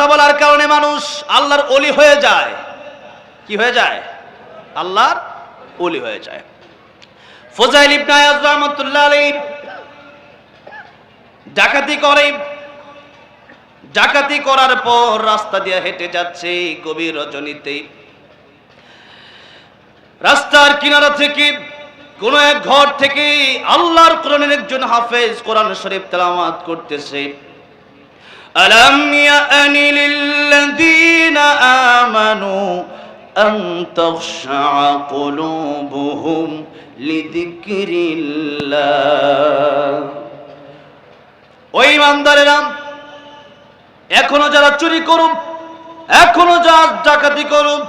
কথা বলার কারণে মানুষ আল্লাহর ওলি হয়ে যায়। কি হয়ে যায়? আল্লাহর ওলি হয়ে যায়। ফুজাইল ইবনে আয়াজ রাহমাতুল্লাহ আলাইহি ডাকাতি করার পর রাস্তা দিয়ে হেঁটে যাচ্ছে গভীর রজনীতে। রাস্তার কিনারা থেকে কোন এক ঘর থেকে আল্লাহর কোরআনের একজন হাফেজ কোরআন শরীফ তেলাওয়াত করতেছে। আলাম ইয়ানি লিল্লাযীনা আমানু আন তাখশা কুলুবুহুম লিযিকরিল্লাহ। ওই ইমানদারেরা, এখনো যারা চুরি করুক, এখনো যারা ডাকাতি করুক,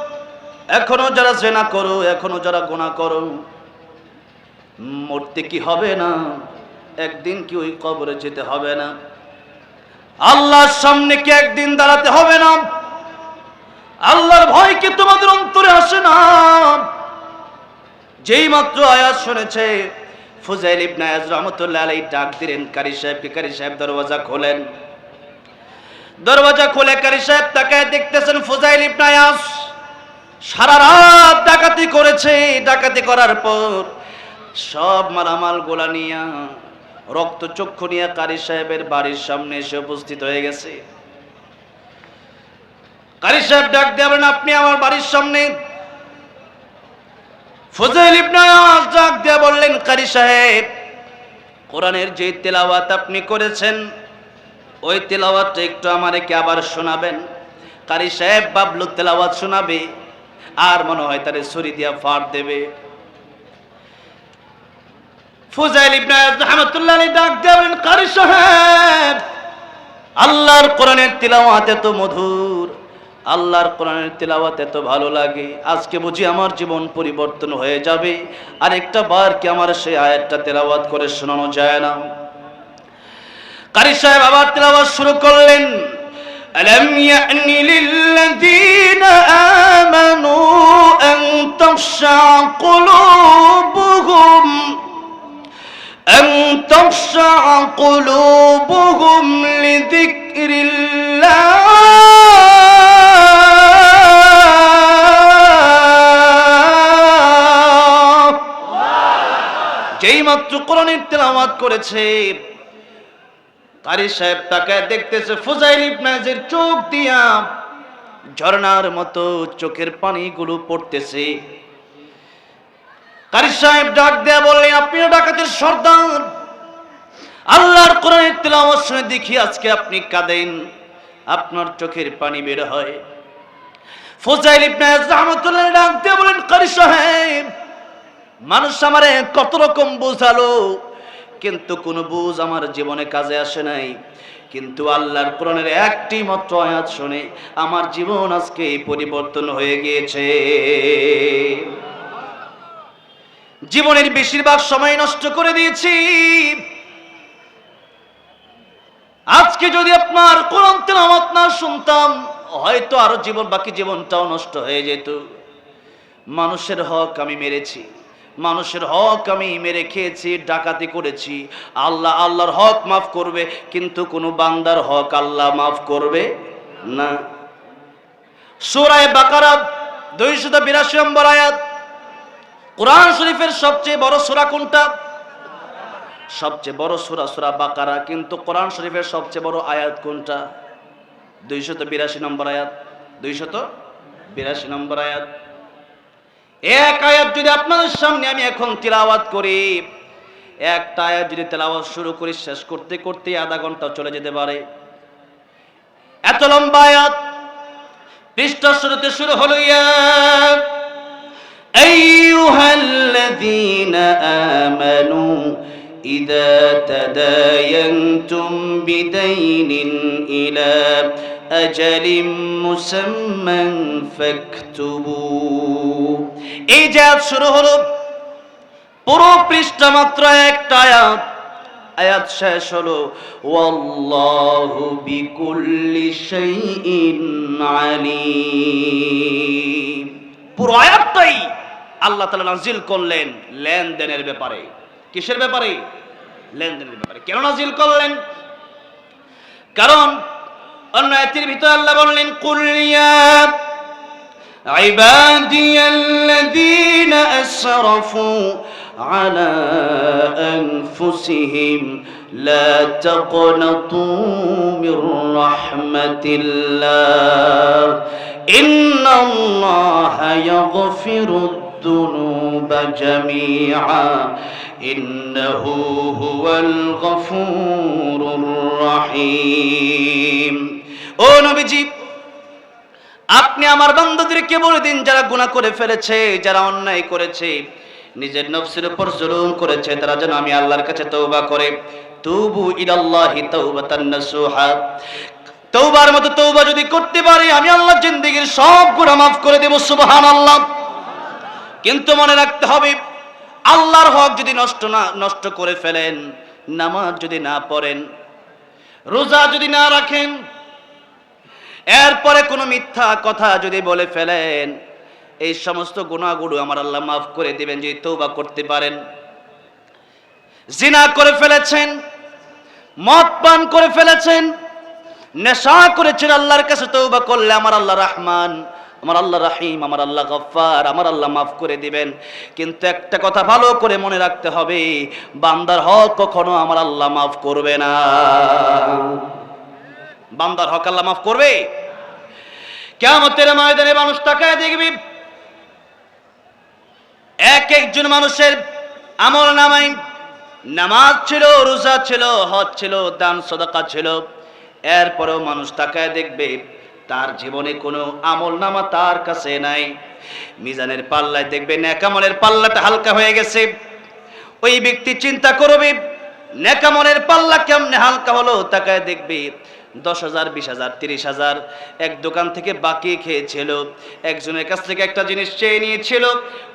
এখনো যারা জিনা করো, এখনো যারা গুনাহ করো, মরতে কি হবে না? একদিন কি ওই কবরে যেতে হবে না? আল্লাহর সামনে কি একদিন দাঁড়াতে হবে না? আল্লাহর ভয় কি তোমাদের অন্তরে আসে না? যেই মাত্র আয়াত শুনেছে ফুজাইল ইবনে আয়াজ রাহমাতুল্লাহ আলাইহি ডাক দিলেন কারি সাহেবকে। কারি সাহেব দরওয়াজা খোলেন। দরওয়াজা খুলে কারি সাহেব তাকায় দেখতেছেন ফুজাইল ইবনে আয়াজ সারা রাত ডাকাতি করেছে। ডাকাতি করার পর সব মালামাল গোলা নিয়া, রক্তচক্ষু নিয়ে কারি সাহেবের বাড়ির সামনে এসে উপস্থিত হয়ে গেছে। কারি সাহেব ডাক দিয়ে বলেন, আপনি আমার বাড়ির সামনে? ফুজাইল ইবনে আয়াজ ডাক দিয়ে বললেন, কারি সাহেব, কোরআনের যে তেলাওয়াত আপনি করেছেন ওই তেলাওয়াতটা একটু আমাকে আবার শোনাবেন। কারি সাহেব বাবলু তেলাওয়াত শোনাবে আর মনে হয় তারে ছুরি দিয়া ফাড় দেবে। ফুজাইল ইবনে আয়াজ রাহমাতুল্লাহ আলাইহি ডাক দিয়ে বলেন, কারি সাহেব, আল্লাহর কোরআনের তেলাওয়াত এত মধুর, আল্লাহর কোরআনের তেলাওয়াত এত ভালো লাগে, আজকে বুঝি আমার জীবন পরিবর্তন হয়ে যাবে। আরেকটা বার কি আমার সেই আয়াতটা তেলাওয়াত করে শোনানো যায় না? কারি সাহেব আবার তেলাওয়াত শুরু করলেন। আলাম ইয়ানি লিল্লাযীনা আমানু আন তাখশা কুলুবুহুম লিযিকরিল্লাহ। যেই মাত্র কোরআনের তেলাওয়াত করেছে কারি সাহেব তাকায় দেখতেছে ফুজাইল ইবনে আয়াজের চোখ দিয়া ঝর্ণার মতো চোখের পানিগুলো পড়তেছে। কারি সাহেব ডাক দেয়া বললেন, আপনিও ডাকাতের সর্দার, আল্লাহর কোরআনের তেলাওয়াত শুনে দেখি আজকে আপনি কাঁদেন, আপনার চোখের পানি বের হয়। ফুজাইল ইবনে আয়াজ রাহমাতুল্লাহ ডাক দেয়া বলেন, কারি সাহেব, মানুষ আমারে কত রকম বোঝালো, কিন্তু কোন বুঝ আমার জীবনে কাজে আসে নাই। কিন্তু আল্লাহর কোরআনের একটি মাত্র আয়াত শুনে আমার জীবন আজকে পরিবর্তন হয়ে গিয়েছে। জীবনের বেশিরভাগ সময় নষ্ট করে দিয়েছি। আজকে যদি আপনার কোরআন তেলাওয়াত না শুনতাম, হয়তো আরো বাকি জীবনটাও নষ্ট হয়ে যেত। মানুষের হক আমি মেরেছি, মানুষের হক আমি মেরে খেয়েছি, ডাকাতি করেছি। আল্লাহর হক মাফ করবে, কিন্তু কোন বান্দার হক আল্লাহ মাফ করবে না। সূরা বাকারা 282 নম্বর আয়াত। কোরআন শরীফের সবচেয়ে বড় সূরা কোনটা? সবচেয়ে বড় সূরা বাকারা। কিন্তু কোরআন শরীফের সবচেয়ে বড় আয়াত কোনটা? 282 নম্বর আয়াত। 282 নম্বর আয়াত। এক আয়াত যদি আপনাদের সামনে আমি এখন তিলাওয়াত করি, একটা আয়াত যদি তেলাওয়াত শুরু করি, শেষ করতে করতে আধা ঘন্টা চলে যেতে পারে। এত লম্বা আয়াত। পৃষ্ঠা শুরুতে শুরু হলো, ইয়া আইয়ুহাল্লাযীনা আমানু ইযা তাদায়ানতুম বিদাইনিন ইলা আজালিম মুসাম্মান ফাকতুবু। এই যে আয়াত শুরু হলো, পুরো পৃষ্ঠা মাত্র একটা আয়াত। আয়াত শেষ হলো ওয়াল্লাহু বিকুল্লি শাইইন আলীম। পুরো আয়াতটাই আল্লাহ তাআলা নাযিল করলেন লেনদেনের ব্যাপারে। কিসের ব্যাপারে? লেনদেনের ব্যাপারে। কেন নাযিল করলেন? কারণ অন্য আয়াতের ভিতরে আল্লাহ বললেন কুল ইয়া ইবাদিয়াল্লাযীনা আসরাফু আলা আনফুসিহিম লা তাকনাতু মির রাহমাতিল্লাহ ইন্নাল্লাহা ইয়াগফিরুদ যুনুবা জামিআ ইন্নাহু হুয়াল গফুরুর রহিম। ও নবীজি, আপনি আমার বান্দাদেরকে বলে দিন, যারা গুনাহ করে ফেলেছে, যারা অন্যায় করেছে, নিজের নফসের উপর জুলুম করেছে, তারা যেন আমি আল্লাহর কাছে তওবা করে। তুবু ইলাল্লাহি তাওবাতান নাসুহা, তওবার মতো তওবা যদি করতে পারি আমি আল্লাহ জিন্দেগীর সব গুনাহ মাফ করে দেব। সুবহানাল্লাহ। কিন্তু মনে রাখতে হবে, আল্লাহর হক যদি নষ্ট করে ফেলেন, নামাজ যদি না পড়েন, রোজা যদি না রাখেন, এরপরে কোনো মিথ্যা কথা যদি বলে ফেলেন, এই সমস্ত গুনাহগুলো আমার আল্লাহ মাফ করে দিবেন যদি তওবা করতে পারেন। জিনা করে ফেলেছেন, মদ পান করে ফেলেছেন, নেশা করেছেন, আল্লাহর কাছে তওবা করলে আমার আল্লাহ রহমান, আমার আল্লাহ রহিম, আমার আল্লাহ গফফার, আমার আল্লাহ মাফ করে দিবেন। কিন্তু একটা কথা ভালো করে মনে রাখতে হবে, বান্দার হক কখনো আমার আল্লাহ মাফ করবে না। বান্দার হক আল্লাহ মাফ করবে? কিয়ামতের ময়দানে মানুষ তাকায় দেখবে, এক একজন মানুষের আমল নামায় নামাজ ছিল, রোজা ছিল, হজ ছিল, দান সদকা ছিল, এরপরেও মানুষ তাকায় দেখবে তার জীবনে কোনো আমল নামা তার কাছে নাই। মিজানের পাল্লায় দেখবে নেক আমলের পাল্লাটা হালকা হয়ে গেছে। ওই ব্যক্তি চিন্তা করবে নেক আমলের পাল্লা কেমনে হালকা হলো। তাকায় দেখবে 10,000, 20,000, 30,000 এক দোকান থেকে বাকি খেয়েছিল, একজনের কাছ থেকে একটা জিনিস চেয়ে নিয়েছিল,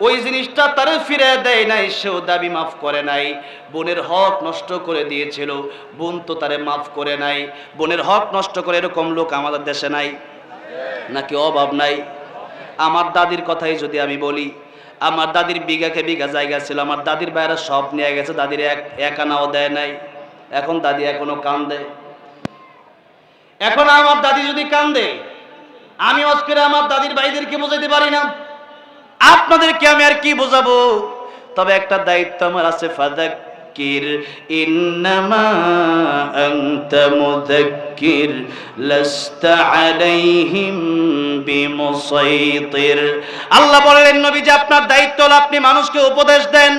ওই জিনিসটা তারে ফিরে দেয় নাই, সেও দাবি মাফ করে নাই। বোনের হক নষ্ট করে দিয়েছিল, বোন তো তারে মাফ করে নাই। বোনের হক নষ্ট করে এরকম লোক আমাদের দেশে নাই নাকি অভাব নাই? আমার দাদির কথাই যদি আমি বলি, আমার দাদির বিঘাকে বিঘা জায়গা ছিল, আমার দাদির বাইরে সব নিয়ে গেছে, দাদির এক আনাও দেয় নাই। এখন দাদি এখনো কান্দে। এখন আমার দাদি যদি কান্দে, আমি আজকে আমার দাদির ভাইদেরকে বোঝাইতে পারি না, আপনাদেরকে আমি আর কি বোঝাবো? তবে একটা দায়িত্ব আমার আছে, ফাযাক্কির ইন্নামা আনতা মুযাক্কির লাস্তা আলাইহিম বিমুসাইতির। আল্লাহ বললেন নবীজি, আপনার দায়িত্ব হলো আপনি মানুষকে উপদেশ দেন,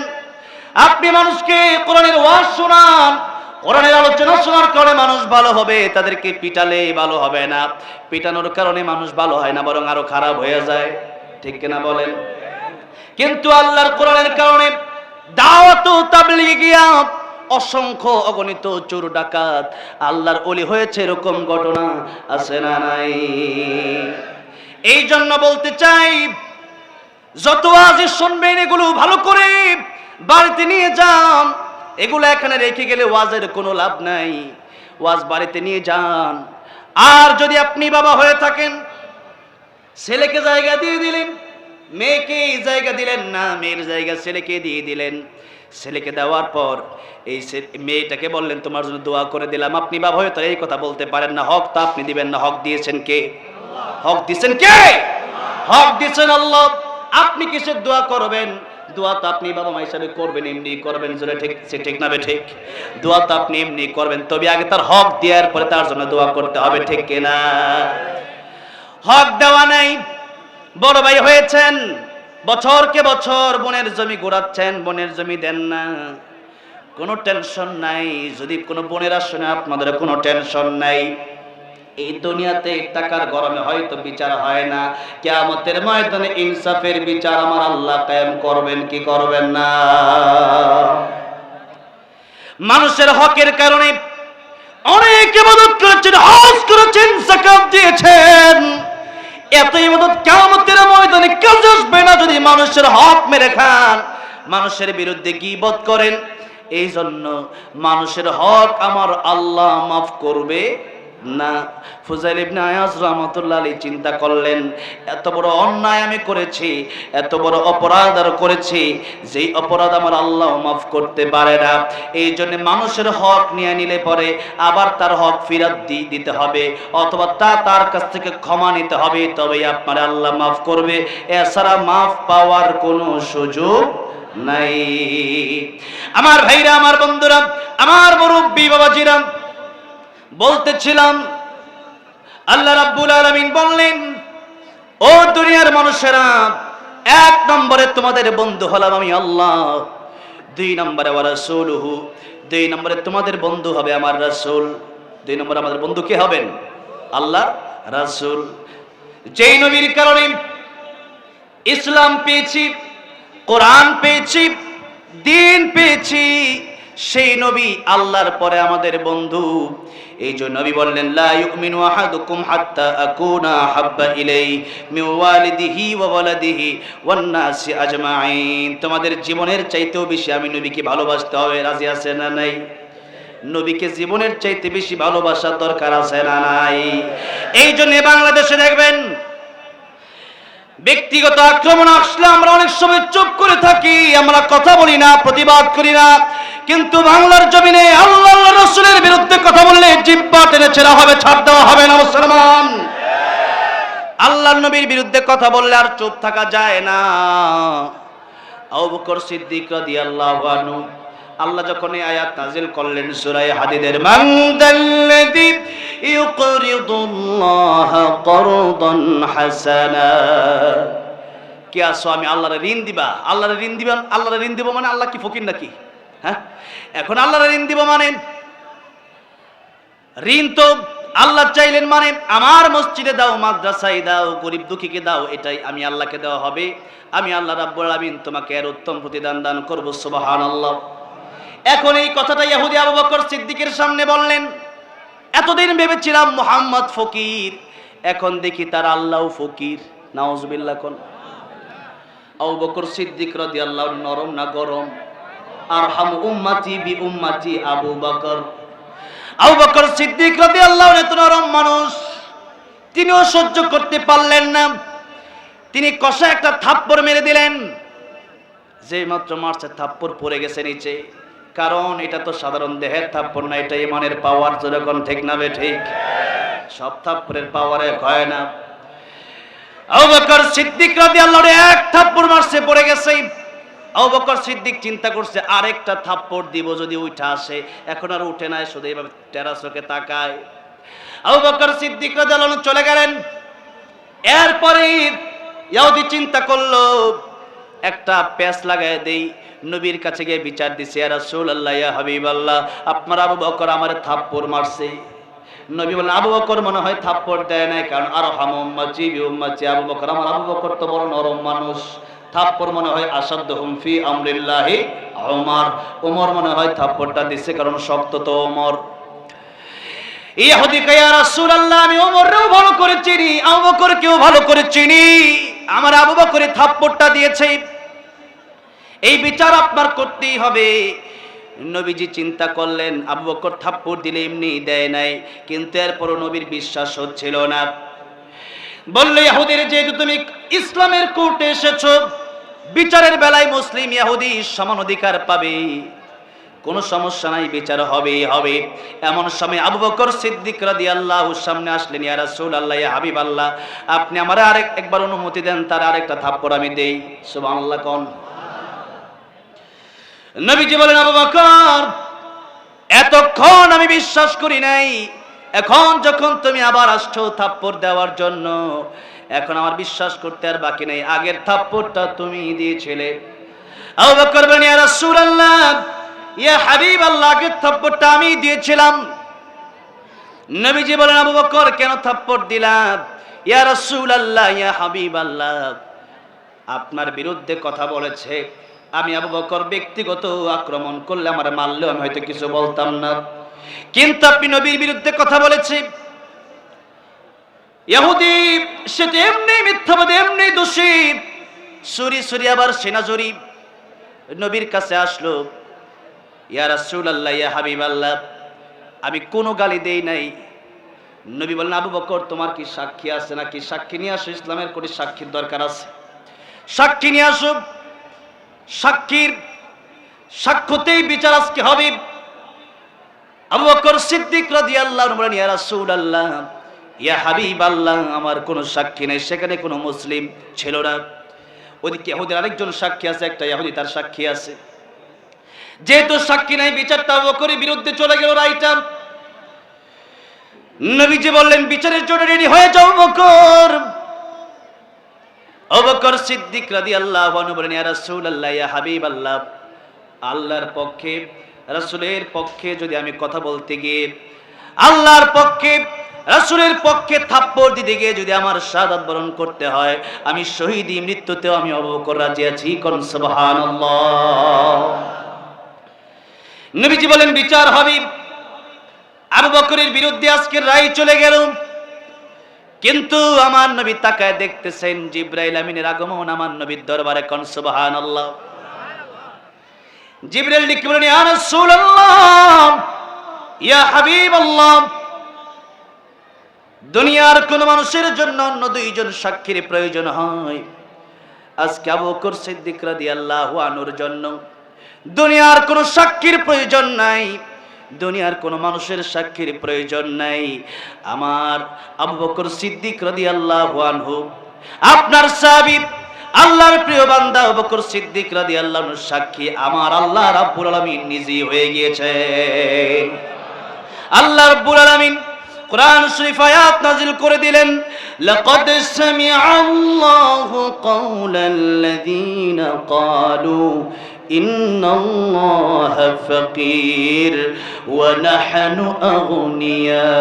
আপনি মানুষকে কোরআনের ওয়াজ শোনান। কোরআনের আলোচনা শোনার কারণে মানুষ ভালো হবে, তাদেরকে পিটালে ভালো হবে না, পিটানোর কারণে মানুষ ভালো হয় না, বরং আরো খারাপ হয়ে যায়। ঠিক কিনা বলেন? কিন্তু আল্লাহর কোরআনের কারণে দাওয়াত ও তাবলীগিয়া অসংখ্য অগণিত চোর ডাকাত আল্লাহর ওলি হয়েছে, এরকম ঘটনা আছে না নাই? এই জন্য বলতে চাই, যত আজ শুনবেন এগুলো ভালো করে বাড়িতে নিয়ে যান। এগুলো এখানে রেখে গেলে ওয়াজের কোনো লাভ নাই, ওয়াজ বাড়িতে নিয়ে যান। আর যদি আপনি বাবা হয়ে থাকেন, ছেলেকে জায়গা দিয়ে দিলেন, মেয়েকে জায়গা দিলেন না, মেয়ের জায়গা ছেলেকে দিয়ে দিলেন। ছেলেকে দেওয়ার পর এই মেয়েটাকে বললেন তোমার জন্য দোয়া করে দিলাম। আপনি বাবা হয়ে তো এই কথা বলতে পারেন না, হক তো আপনি দিবেন না। হক দিয়েছেন কে? হক দিয়েছেন কে? হক দিয়েছেন আল্লাহ। আপনি কিসের দোয়া করবেন? দোয়া তো আপনি বাবা মা হিসাবে করবেন, এমনি করবেন। জোরে ঠিক ঠিক না বে ঠিক? দোয়া তো আপনি এমনি করবেন, তবে আগে তার হক দেওয়ার পরে তার জন্য দোয়া করতে হবে। ঠিক কিনা? হক দেওয়া নাই, বড় ভাই হয়েছেন, বছরকে বছর বোনের জমি ঘোরাচ্ছেন, বোনের জমি দেন না, কোনো টেনশন নাই। যদি কোনো বোনেরা শুনে আপনাদের কোনো টেনশন নাই। এই দুনিয়াতে টাকার গরমে হয়তো বিচার হয় না, কিয়ামতের ময়দানে ইনসাফের বিচার আমার আল্লাহ কায়েম করবেন কি করবেন না? মানুষের হকের কারণে অনেক ইবাদত করেছেন, হজ করেছেন, যাকাত দিয়েছেন, এত ইবাদত কিয়ামতের ময়দানে কাজ আসবে না যদি মানুষের হক মেরে খান, মানুষের বিরুদ্ধে গীবত করেন। এই জন্য মানুষের হক আমার আল্লাহ মাফ করবে না। ফুজাইল ইবনে আয়াজ রাহমাতুল্লাহ আলাইহি চিন্তা করলেন, এত বড় অন্যায় আমি করেছি, এত বড় অপরাধ আর করেছি, যেই অপরাধ আমার আল্লাহ মাফ করতে পারে না। এই জন্য মানুষের হক নিয়ে নিলে পরে আবার তার হক ফিরত দিতে হবে, অথবা তার কাছ থেকে ক্ষমা নিতে হবে, তবেই আপনার আল্লাহ মাফ করবে। এছাড়া মাফ পাওয়ার কোনো সুযোগ নাই। আমার ভাইরা, আমার বন্ধুরা, আমার মুরব্বী বাবাজিরা, বলতেছিলাম আল্লাহ রাব্বুল আলামিন বললেন, ও দুনিয়ার মানুষেরা, এক নম্বরে তোমাদের বন্ধু হলাম আমি আল্লাহ, দুই নম্বরে ওয়া রাসূলুহু, দুই নম্বরে তোমাদের বন্ধু হবে আমার রাসূল। দুই নম্বরে আমাদের বন্ধু কে হবেন? আল্লাহ রাসূল। যেই নবীর কারণে ইসলাম পেয়েছি, কোরআন পেয়েছি, দিন পেয়েছি, সেই নবী আল্লাহর পরে আমাদের বন্ধু। এই জন্য নবী বললেন, লা ইউমিনু আহাদুকুম হাত্তা আকুনা হাব্বা ইলাইহি মিন ওয়ালিদিহি ওয়া ওয়ালাদিহি ওয়ান নাসি আজমাইন। তোমাদের জীবনের চাইতেও বেশি আমি নবীকে ভালোবাসতে হবে। রাজি আছেন না নাই? নবীকে জীবনের চাইতে বেশি ভালোবাসার দরকার আছে না নাই? এই জন্য বাংলাদেশে দেখবেন ব্যক্তিগত আক্রমণ আসলে আমরা অনেক সময় চুপ করে থাকি, আমরা কথা বলি না, প্রতিবাদ করি না। কিন্তু বাংলার জমিনে আল্লাহ রাসূলের বিরুদ্ধে কথা বললে জিহ্বা টেনে ছেঁড়া হবে, ছাড় দেওয়া হবে না। মুসলমান, আল্লাহর নবীর বিরুদ্ধে কথা বললে আর চুপ থাকা যায় না। আবু বকর সিদ্দিক রাদিয়াল্লাহু আনহু, আল্লাহ যখন এই আয়াত নাযিল করলেন সূরা হাদীদের, মান দাল্লাযী ইউকরিদুল্লাহা করদান হাসানা, কে আছো আমি আল্লাহরে ঋণ দিবা? আল্লাহরে ঋণ দিবা, আল্লাহরে ঋণ দিব মানে আল্লাহ কি ফকির নাকি? হ্যাঁ, এখন আল্লাহরে ঋণ দিব মানে ঋণ তো আল্লাহ চাইলেন মানে আমার মসজিদে দাও, মাদ্রাসায় দাও, গরিব দুঃখীকে দাও, এটাই আমি আল্লাহকে দেওয়া হবে। আমি আল্লাহ রাব্বুল আলামিন তোমাকে এর উত্তম প্রতিদান দান করব। সুবহানাল্লাহ। এখন এই কথাটা ইহুদি আবু বকর সিদ্দিকের সামনে বললেন। এতদিন ভেবেছিলাম মুহাম্মদ ফকির, এখন দেখি তার আল্লাহ ফকির। নাউজুবিল্লাহ। কোন আবু বকর সিদ্দিক রাদিয়াল্লাহু নরম না গরম? আরহাম উম্মতি বি উম্মতি আবু বকর। আবু বকর সিদ্দিক রাদিয়াল্লাহু এত নরম মানুষ, তিনিও সহ্য করতে পারলেন না। তিনি কষা একটা থাপ্পড় মেরে দিলেন। যে মাত্র মারছে থাপ্পড় পড়ে গেছে নিচে, কারণ এটা তো সাধারণ দেহের থাপ্পড় না, এটা ইমানের পাওয়ার। যখন ঠিক না বে ঠিক? সব থাপ্পড়ের পাওয়ার এক হয় না। আবু বকর সিদ্দিক রাদিয়াল্লাহু এক থাপ্পড় মারছে, পড়ে গেছে। আবু বকর সিদ্দিক চিন্তা করছে আরেকটা থাপ্পড় দিব যদি উঠে আসে, এখন আর উঠে নাই, শুধু এইভাবে টেরা চোখে তাকায়। আবু বকর সিদ্দিক রাদিয়াল্লাহু আনহু চলে গেলেন। এরপরে ইহুদি চিন্তা করলো একটা প্যাঁচ লাগায় দেই, নবীর কাছে গিয়ে বিচার দিছে, ইয়া রাসূলুল্লাহ, ইয়া হাবিবাল্লাহ, আপনার আবু বকর আমারে থাপ্পড় মারছে। নবী বলেন, আবু বকর মনে হয় থাপ্পড় দেয় নাই, কারণ আরহাম উম্মতি বি উম্মতি আবু বকর, আমার আবু বকর তো বড় নরম মানুষ। থাপ্পড় মনে হয় আসাদহুম ফি আমরিল্লাহি ওমর, ওমর মনে হয় থাপ্পড়টা দিছে, কারণ শক্ত তো ওমর। ইহুদি কয়, ইয়া রাসূলুল্লাহ, আমি ওমরকেও ভালো করে চিনি, আবু বকরকেও ভালো করে চিনি, আমার আবু বকর থাপ্পড়টা দিয়েছে, এই বিচার আপনার করতেই হবে। নবীজি চিন্তা করলেন আবু বকর থাপ্পড় দিলে এমনি দেয় নাই, কিন্তু এরপরও নবীর বিশ্বাস হচ্ছিল না। বললে, ইহুদির যেহেতু তুমি ইসলামের কোর্টে এসেছো, বিচারের বেলায় মুসলিম ইহুদি সমান অধিকার পাবে, কোনো সমস্যা নাই, বিচার হবেই হবে। এমন সময় আবু বকর সিদ্দিক রাদিয়াল্লাহু সামনে আসলেন, ইয়া রাসূলুল্লাহ, ইয়া হাবিবাল্লাহ, আপনি আমারে একবার অনুমতি দেন, তার আরেকটা থাপ্পড় আমি দেই। সুবহানাল্লাহ। কোন নবীজি বলেন, আবু বকর, এতক্ষণ আমি বিশ্বাস করি নাই, এখন যখন তুমি আবার আসছো থাপ্পড় দেওয়ার জন্য, এখন আমার বিশ্বাস করতে আর বাকি নেই, আগের থাপ্পড়টা তুমি দিয়েছিলে। আবু বকর বলেন, ইয়া রাসূলুল্লাহ, ইয়া হাবিবাল্লাহ, আগের থাপ্পড়টা আমি দিয়েছিলাম। নবীজি বলেন, আবু বকর, কেন থাপ্পড় দিলাম? ইয়া রাসূলুল্লাহ, ইয়া হাবিবাল্লাহ, আপনার বিরুদ্ধে কথা বলেছে, আমি আবু বকর ব্যক্তিগত আক্রমণ করলে, আমার মারলেও আমি হয়তো কিছু বলতাম না, কিন্তু আপনি নবীর বিরুদ্ধে কথা বলেছে। ইহুদি সে তো এমনি মিথ্যাবাদী, এমনি দোষী, সুরি আবার সেনা জরি। নবীর কাছে আসলো, ইয়া রাসূলুল্লাহ, ইয়া হাবিবাল্লাহ, আমি কোনো গালি দেই নাই, নবী বলেন, আবু বকর তোমার কি সাক্ষী আছে নাকি? সাক্ষী নিয়ে আসো, ইসলামের কোটি সাক্ষীর দরকার আছে, সাক্ষী নিয়ে আসো। সাক্ষীর সাক্ষ্যতেই বিচার আজকে হবে। আবু বকর সিদ্দিক রাদিয়াল্লাহু আনহু বলেন, ইয়া রাসূলুল্লাহ, ইয়া হাবিবাল্লাহ, আমার কোনো সাক্ষী নেই। সেখানে কোনো মুসলিম ছিল না। ওদিকে ইহুদির আরেকজন সাক্ষী আছে, একটা ইহুদি তার সাক্ষী আছে। যেহেতু সাক্ষী নাই, বিচারটা আবু বকরের বিরুদ্ধে চলে গেল রাইটা। নবীজি বললেন, বিচারের জন্য রেডি হয়ে যাও বকর। আবু বকর সিদ্দিক রাদিয়াল্লাহু আনহু বলেন, ইয়া রাসূলুল্লাহ, ইয়া হাবিবাল্লাহ, আল্লাহর পক্ষে, রাসূলের পক্ষে যদি আমি কথা বলতে গিয়ে, আল্লাহর পক্ষে, রাসূলের পক্ষে থাপ্পড় দিতে গিয়ে যদি আমার শাহাদাত বরণ করতে হয়, আমি শহীদি মৃত্যুতেও আমি আবু বকর রাজি আছি। কোন সুবহানাল্লাহ। নবীজি বলেন, বিচার হবে। আবু বকরের বিরুদ্ধে আজকের রায় চলে গেল। কিন্তু আমার নবী তাকায় দেখতেছেন জিবরাইল আমিনের আগমন আমার নবীর দরবারে। কোন সুবহানাল্লাহ। জিবরাইল ডেকে বলেন, ইয়া রাসূলুল্লাহ, ইয়া হাবিবাল্লাহ, দুনিয়ার কোন মানুষের জন্য অন্য দুইজন সাক্ষীর প্রয়োজন হয়। আজকে আবু বকর সিদ্দিক রাদিয়াল্লাহু আনহুর জন্য দুনিয়ার কোন সাক্ষীর প্রয়োজন নাই, দুনিয়ার কোন মানুষের সাক্ষীর প্রয়োজন নাই। আমার আবু বকর সিদ্দিক রাদিয়াল্লাহু আনহু, আপনার সাহাবী, আল্লাহর প্রিয় বান্দা আবু বকর সিদ্দিক রাদিয়াল্লাহু আনহু সাক্ষী আমার আল্লাহ রাব্বুল আলামিন নিজেই হয়ে গিয়েছেন। আল্লাহ রাব্বুল আলামিন কুরআন শরীফ আয়াত নাযিল করে দিলেন, লাকাদ সামিআল্লাহু কাওলাল্লাযীনা ক্বালু ইন্নাল্লাহা ফাকীর ওয়া নাহনু আগনিয়া।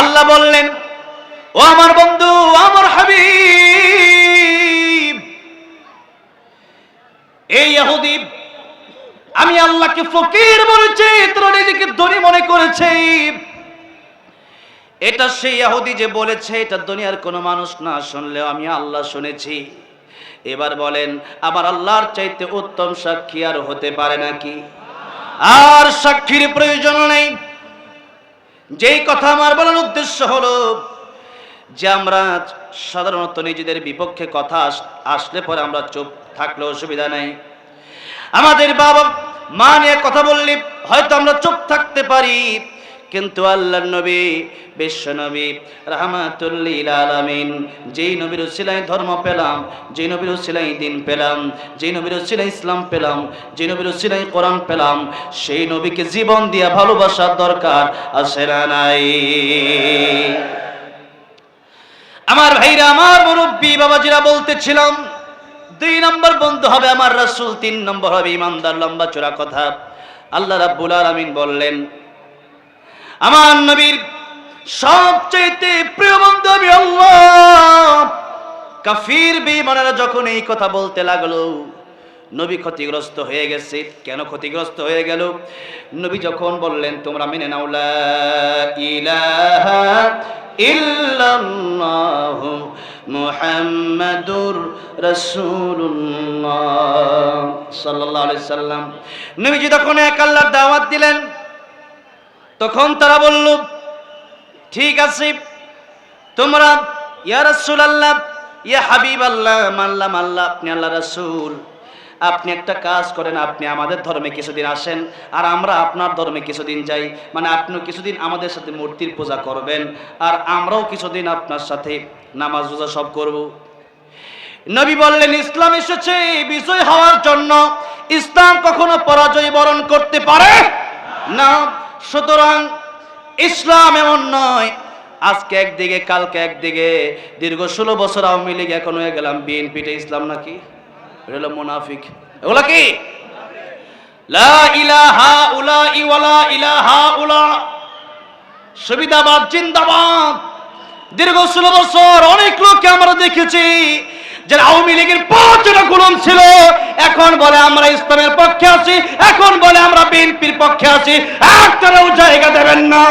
আল্লাহ বললেন, ও আমার বন্ধু, আমার হাবিব, এই ইহুদি আমি আল্লাহকে ফকির বলেছি, তোরা নিজেকে ধনী মনে করেছে। এটা সেই ইহুদি যে বলেছে, এটা দুনিয়ার কোনো মানুষ না শুনলেও আমি আল্লাহ শুনেছি। এবার বলেন, আমার আল্লাহর চাইতে উত্তম সাক্ষী আর হতে পারে নাকি? আর সাক্ষীর প্রয়োজন নেই। যেই কথা আমার বলার উদ্দেশ্য হলো যে আমরা সাধারণত নিজেদের বিপক্ষে কথা আসলে পরে আমরা চুপ থাকলে অসুবিধা নাই। আমাদের বাবা মা নিয়ে কথা বললে হয়তো আমরা চুপ থাকতে পারি, কিন্তু আল্লাহর নবী, বিশ্ব নবী, রাহমাতুল লিল আলামিন, যেই নবীর উসিলায় ধর্ম পেলাম, যেই নবীর উসিলায় দ্বীন পেলাম, যেই নবীর উসিলায় ইসলাম পেলাম, যেই নবীর উসিলায় কোরআন পেলাম, সেই নবীকে জীবন দিয়া ভালোবাসার দরকার আছে না নাই? আমার ভাইরা, আমার মুরব্বী বাবাজিরা বলতেছিলাম, 2 নম্বর বন্ধু হবে আমার রাসূল, 3 নম্বর হবে ইমানদার। লম্বা চোরা কথা। আল্লাহ রাব্বুল আলামিন বললেন, আমার নবীর সবচেয়ে প্রিয় বন্ধু আমি আল্লাহ। কাফির বেঈমানেরা যখন এই কথা বলতে লাগলো, নবী ক্ষতিগ্রস্ত হয়ে গেছে। কেন ক্ষতিগ্রস্ত হয়ে গেল? নবী যখন বললেন, তোমরা মেনে নাও লা ইলাহা ইল্লাল্লাহু মুহাম্মাদুর রাসূলুল্লাহ সাল্লাল্লাহু আলাইহি সাল্লাম, নবীজি তখন এক আল্লাহর দাওয়াত দিলেন। তখন তারা বলল, ঠিক আছে, তোমরা ইয়া রাসূলুল্লাহ, ইয়া হাবিবাল্লাহ, মানলাম আল্লাহ, আপনি আল্লাহ রাসূল, আপনি একটা কাজ করেন, আপনি আমাদের ধর্মে কিছুদিন আসেন আর আমরা আপনার ধর্মে কিছুদিন যাই। মানে আপনিও কিছুদিন আমাদের সাথে মূর্তির পূজা করবেন আর আমরাও কিছুদিন আপনার সাথে নামাজ রোজা সব করব। নবী বললেন, ইসলাম এসেছে বিজয় হওয়ার জন্য, ইসলাম কখনো পরাজয় বরণ করতে পারে না। সুতরাং ইসলাম এমন নয় আজকে একদিকে কালকে একদিকে। দীর্ঘ 16 বছর আওয়ামী লীগ, এখন হয়ে গেলাম বিএনপিটা ইসলাম নাকি? এটা হলো মুনাফিক। এগুলা কি? লা ইলাহা উলাই ওয়ালা ইলাহা উলা, সুবিধাবাদ জিন্দাবাদ। দীর্ঘ 16 বছর অনেক লোককে আমরা দেখেছি যারা আওয়ামী লীগের 5 গোলাম ছিল, এখন বলে আমরা ইসলামের পক্ষে আছি, এখন বলে আমরা বিএনপির পক্ষে আছি। একটাও জায়গা দেবেন না।